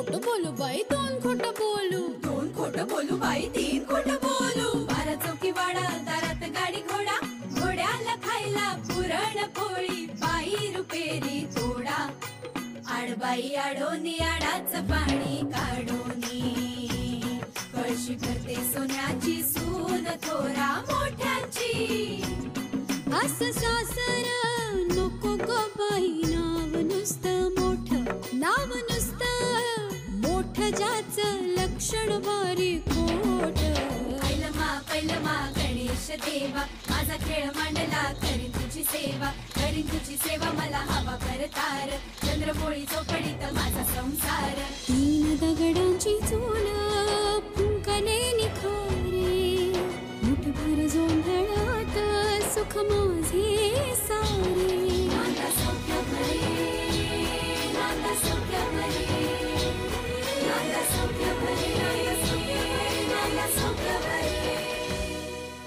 खोटं बोलू बाई दोन खोटं बोलू, दोन खोटं बोलू बाई तीन खोटं बोलू. 12 चौकी वाडा दारात गाडी घोडा, घोड्याला खायला पुरण पोळी, बाई रुपेरी थोडा. आडबाई आडोनी आडाचं पाणी काढोनी, कळशी भरते सोन्याची सून थोरा मोठ्याची. असं सासर नको ग बाई, नाव नुसतं मोठं, नाव नुसतं मोठं ज्याचं लक्षण बारी खोट. पैलमा गणेश देवा, माझा खेळ मांडला करीन तुझी सेवा, करीन तुझी सेवा मला हवा करतार, चंद्रपोळी चौकडीत माझा संसार. 3 दगडांची चूल फुंकणे निखारे, मुठभर जोंधळात सुख